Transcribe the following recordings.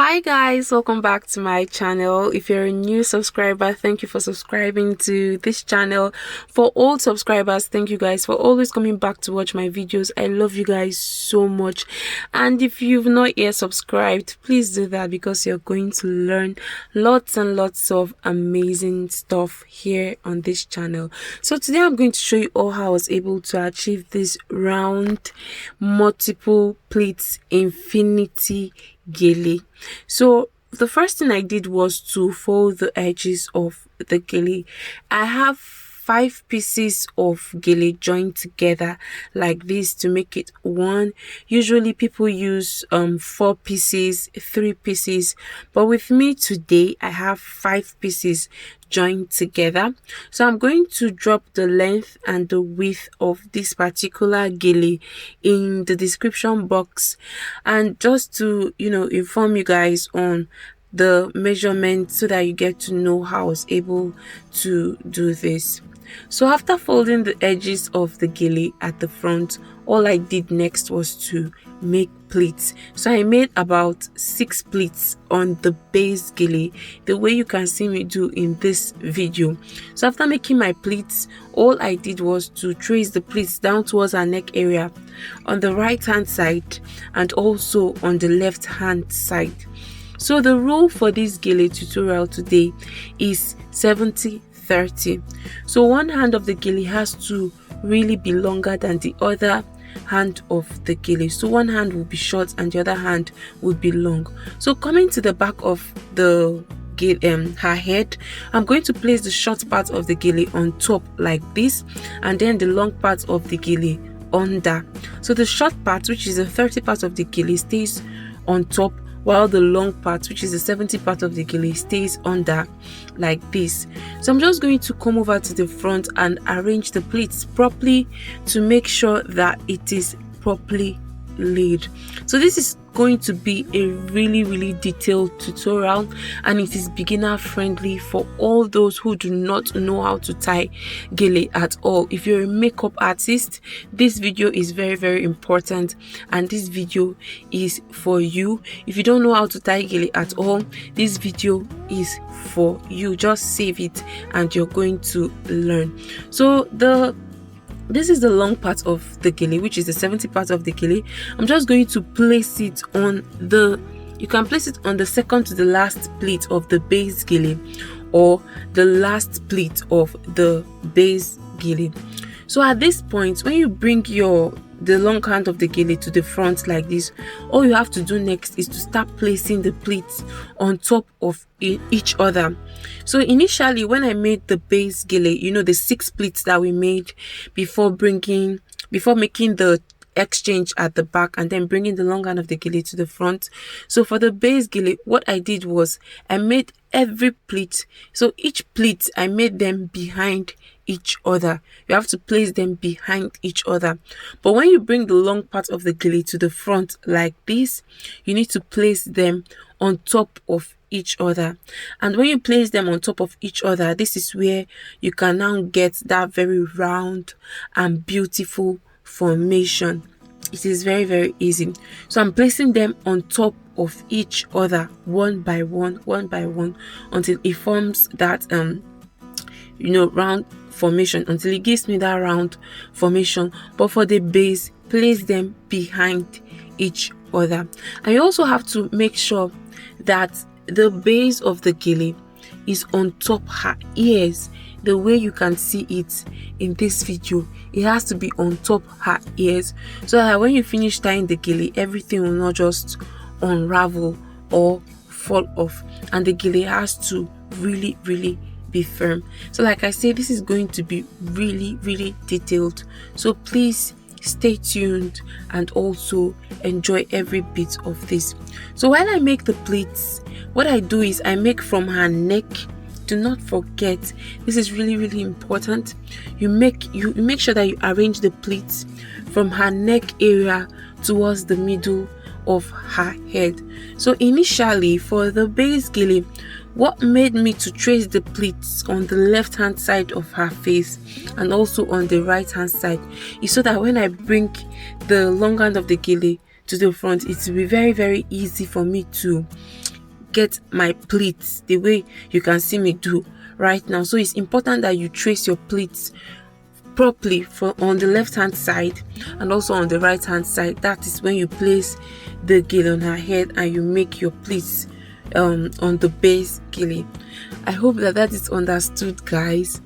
Hi guys, welcome back to my channel. If you're a new subscriber, thank you for subscribing to this channel. For old subscribers, thank you guys for always coming back to watch my videos. I love you guys so much. And if you've not yet subscribed, please do that because you're going to learn lots and lots of amazing stuff here on this channel. So today I'm going to show you all how I was able to achieve this round multiple pleats infinity gele. So the first thing I did was to fold the edges of the gele. I have 5 pieces of gele joined together like this to make it one. Usually people use 4 pieces, 3 pieces, but with me today I have 5 pieces joined together. So I'm going to drop the length and the width of this particular gele in the description box, and just to inform you guys on the measurement so that you get to know how I was able to do this. So after folding the edges of the gele at the front, all I did next was to make pleats. So I made about 6 pleats on the base gele, the way you can see me do in this video. So after making my pleats, all I did was to trace the pleats down towards our neck area on the right hand side and also on the left hand side. So the rule for this gele tutorial today is 70-30. So one hand of the gele has to really be longer than the other hand of the gele. So one hand will be short and the other hand will be long. So coming to the back of the her head, I'm going to place the short part of the gele on top like this, and then the long part of the gele under. So the short part, which is the 30 part of the gele, stays on top, while the long part, which is the 70 part of the gele, stays under like this. So I'm just going to come over to the front and arrange the pleats properly to make sure that it is properly laid. So this is going to be a really detailed tutorial, and it is beginner friendly for all those who do not know how to tie gele at all. If you're a makeup artist, this video is very important, and this video is for you. If you don't know how to tie gele at all, this video is for you. Just save it and you're going to learn. So this is the long part of the gele, which is the 70 part of the gele. I'm just going to place it on you can place it on the second to the last pleat of the base gele, or the last pleat of the base gele. So at this point, when you bring the long hand of the gele to the front like this, all you have to do next is to start placing the pleats on top of each other. So initially, when I made the base gele, the 6 pleats that we made before making the exchange at the back and then bringing the long hand of the gele to the front. So for the base gele, what I did was I made every pleat, so each pleat I made them behind each other. You have to place them behind each other. But when you bring the long part of the gele to the front like this, you need to place them on top of each other. And when you place them on top of each other, this is where you can now get that very round and beautiful formation. It is very easy. So I'm placing them on top of each other one by one until it forms that round formation, until it gives me that round formation. But for the base, place them behind each other. And you also have to make sure that the base of the gele is on top her ears. The way you can see it in this video, it has to be on top her ears, so that when you finish tying the gele, everything will not just unravel or fall off, and the gele has to really be firm. So like I say, this is going to be really detailed, so please stay tuned and also enjoy every bit of this. So while I make the pleats, what I do is I make from her neck. Do not forget, this is really important. You make sure that you arrange the pleats from her neck area towards the middle of her head. So initially, for the base gele, what made me to trace the pleats on the left hand side of her face and also on the right hand side is so that when I bring the long hand of the gele to the front, it will be very easy for me to get my pleats the way you can see me do right now. So it's important that you trace your pleats properly for on the left hand side and also on the right hand side. That is when you place the gele on her head and you make your pleats on the base gele. I hope that that is understood, guys.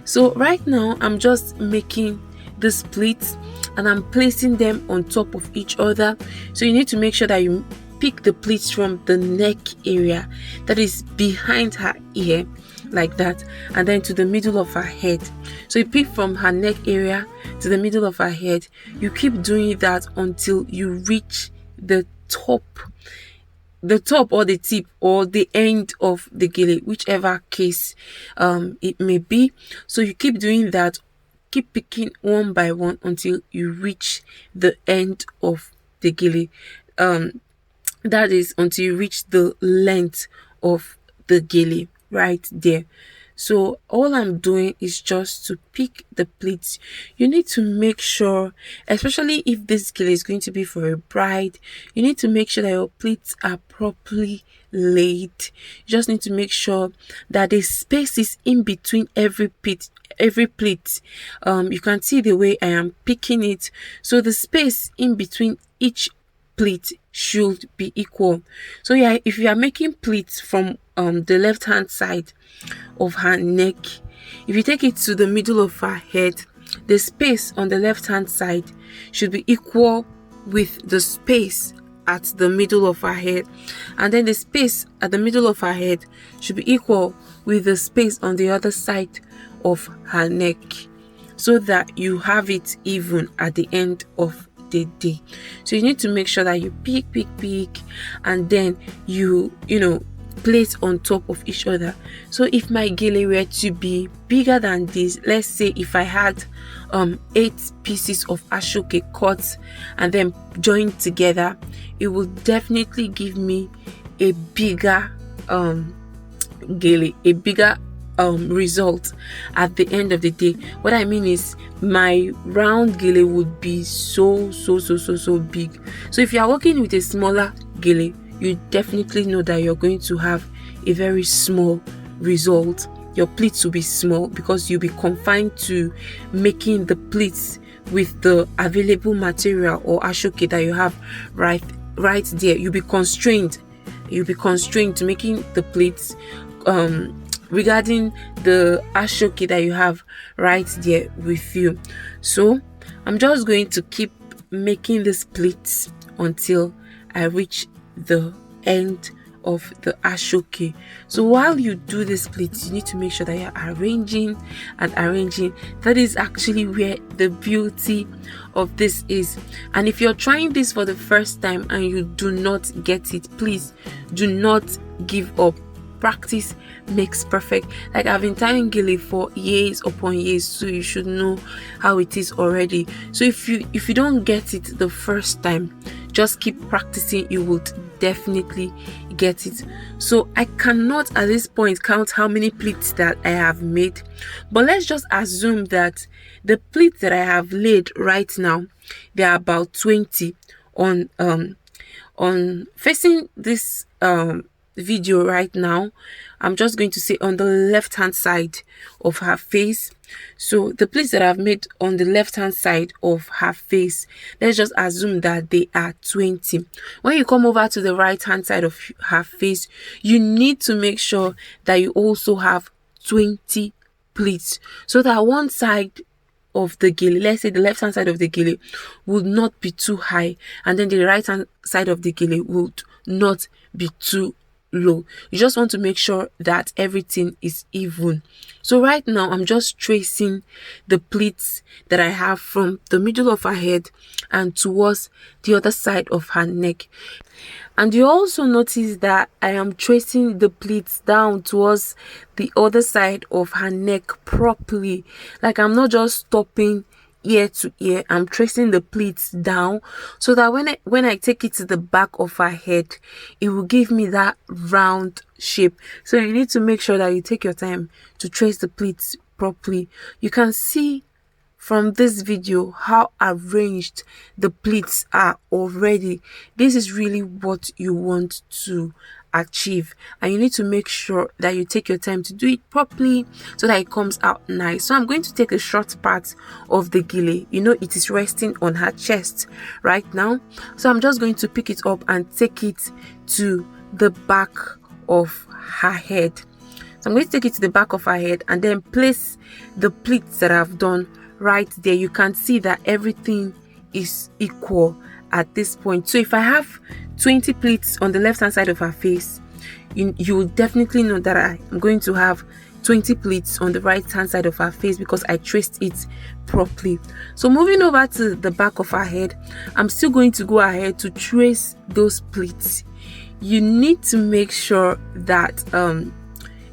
So right now I'm just making the pleats and I'm placing them on top of each other. So you need to make sure that you pick the pleats from the neck area, that is behind her ear, like that, and then to the middle of her head. So you pick from her neck area to the middle of her head. You keep doing that until you reach the top or the tip or the end of the gele, whichever case it may be. So you keep doing that, keep picking one by one until you reach the end of the gele. That is until you reach the length of the gele right there. So all I'm doing is just to pick the pleats. You need to make sure, especially if this gele is going to be for a bride, you need to make sure that your pleats are properly laid. You just need to make sure that the space is in between every pleat. You can see the way I am picking it. So the space in between each pleat should be equal. So yeah, if you are making pleats from the left hand side of her neck, if you take it to the middle of her head, the space on the left hand side should be equal with the space at the middle of her head, and then the space at the middle of her head should be equal with the space on the other side of her neck, so that you have it even at the end of the day. So you need to make sure that you pick and then you place on top of each other. So if my gele were to be bigger than this, let's say if I had 8 pieces of ashoke cut and then joined together, it will definitely give me a bigger gele, a bigger result at the end of the day. What I mean is my round gele would be so big. So if you are working with a smaller gele, you definitely know that you're going to have a very small result. Your pleats will be small because you'll be confined to making the pleats with the available material or ashoke that you have right there. You'll be constrained to making the pleats regarding the ashoke that you have right there with you. So I'm just going to keep making the pleats until I reach the end of the ashoke. So while you do the pleats, you need to make sure that you're arranging. That is actually where the beauty of this is. And if you're trying this for the first time and you do not get it, please do not give up. Practice makes perfect. Like, I've been tying gele for years upon years, so you should know how it is already. So if you don't get it the first time, just keep practicing. You would definitely get it. So I cannot at this point count how many pleats that I have made, but let's just assume that the pleats that I have laid right now, they are about 20 on facing this video right now. I'm just going to say on the left hand side of her face. So the pleats that I've made on the left hand side of her face, let's just assume that they are 20. When you come over to the right hand side of her face, you need to make sure that you also have 20 pleats, so that one side of the gele, let's say the left hand side of the gele, would not be too high, and then the right hand side of the gele would not be too low. You just want to make sure that everything is even. So right now I'm just tracing the pleats that I have from the middle of her head and towards the other side of her neck. And you also notice that I am tracing the pleats down towards the other side of her neck properly. Like, I'm not just stopping ear to ear, I'm tracing the pleats down, so that when I take it to the back of her head, it will give me that round shape. So you need to make sure that you take your time to trace the pleats properly. You can see from this video how arranged the pleats are already. This is really what you want to achieve, and you need to make sure that you take your time to do it properly so that it comes out nice. So I'm going to take a short part of the gele. You know, it is resting on her chest right now, so I'm just going to pick it up and take it to the back of her head. So I'm going to take it to the back of her head and then place the pleats that I've done right there. You can see that everything is equal at this point. So if I have 20 pleats on the left hand side of her face, you will definitely know that I'm going to have 20 pleats on the right hand side of her face because I traced it properly. So moving over to the back of her head, I'm still going to go ahead to trace those pleats. You need to make sure that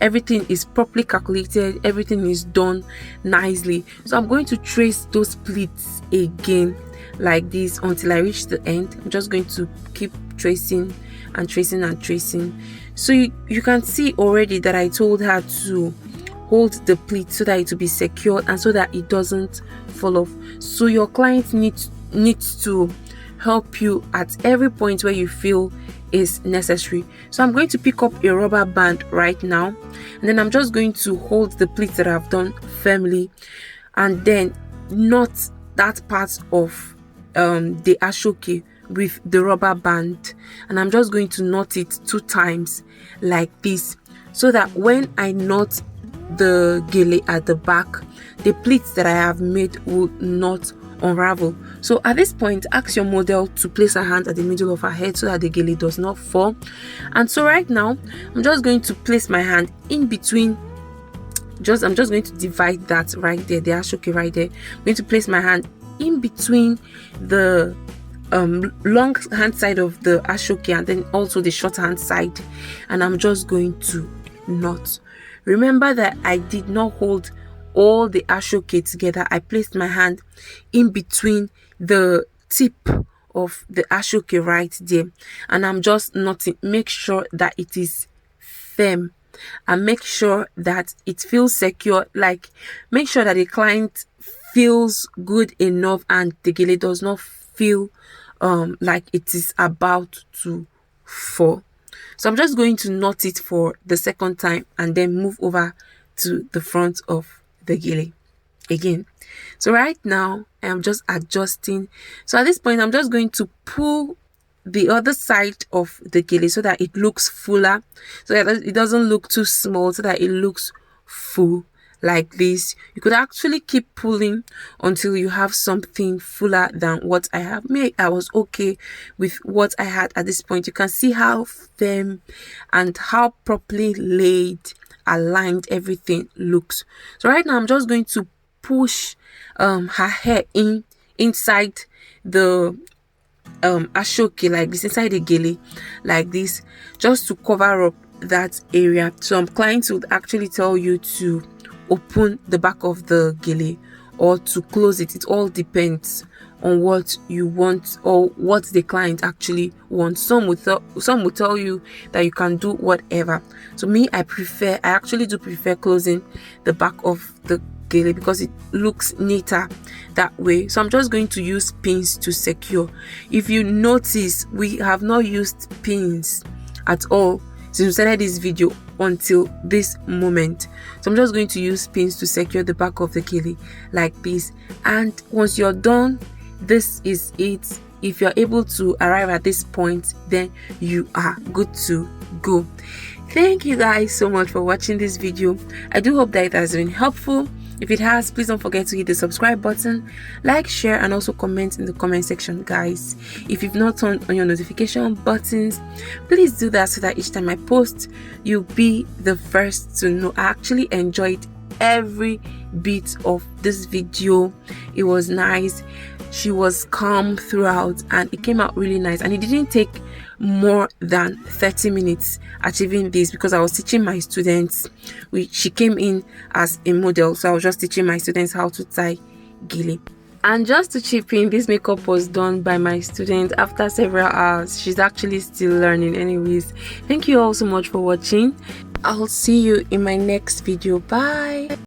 everything is properly calculated, everything is done nicely. So I'm going to trace those pleats again like this until I reach the end. I'm just going to keep tracing and tracing and tracing. So you can see already that I told her to hold the pleat so that it will be secured and so that it doesn't fall off. So your client needs to help you at every point where you feel is necessary. So I'm going to pick up a rubber band right now, and then I'm just going to hold the pleats that I've done firmly and then knot that part of the ashoke with the rubber band, and I'm just going to knot it 2 times like this so that when I knot the gele at the back, the pleats that I have made will not unravel. So at this point, ask your model to place her hand at the middle of her head so that the gele does not fall. And so right now I'm just going to place my hand in between. I'm just going to divide that right there, the ashoke right there. I'm going to place my hand in between the long hand side of the ashoke and then also the short hand side, and I'm just going to knot. Remember that I did not hold all the ashoke together. I placed my hand in between the tip of the ashoke right there, and I'm just knotting. Make sure that it is firm and make sure that it feels secure. Like, make sure that the client feels good enough and the gele does not feel like it is about to fall. So I'm just going to knot it for the second time and then move over to the front of the gele again. So right now I am just adjusting. So at this point I'm just going to pull the other side of the gele so that it looks fuller, so that it doesn't look too small, so that it looks full like this. You could actually keep pulling until you have something fuller than what I have made. I was okay with what I had at this point. You can see how firm and how properly laid, aligned everything looks. So right now I'm just going to push her hair inside the ashoke like this, inside the gele like this, just to cover up that area. Some clients would actually tell you to open the back of the gele or to close it. It all depends on what you want or what the client actually wants. Some will tell you that you can do whatever. So me, I actually do prefer closing the back of the gele because it looks neater that way. So I'm just going to use pins to secure. If you notice, we have not used pins at all since we started this video until this moment. So I'm just going to use pins to secure the back of the gele like this, and once you're done, this is it. If you're able to arrive at this point, then you are good to go. Thank you guys so much for watching this video. I do hope that it has been helpful. If it has, please don't forget to hit the subscribe button, like, share, and also comment in the comment section, guys. If you've not turned on your notification buttons, please do that so that each time I post, you'll be the first to know. I actually enjoyed every bit of this video. It was nice. She was calm throughout and it came out really nice, and it didn't take more than 30 minutes achieving this because I was teaching my students. She came in as a model, so I was just teaching my students how to tie gele. And just to chip in, this makeup was done by my student after several hours. She's actually still learning anyways. Thank you all so much for watching. I'll see you in my next video. Bye.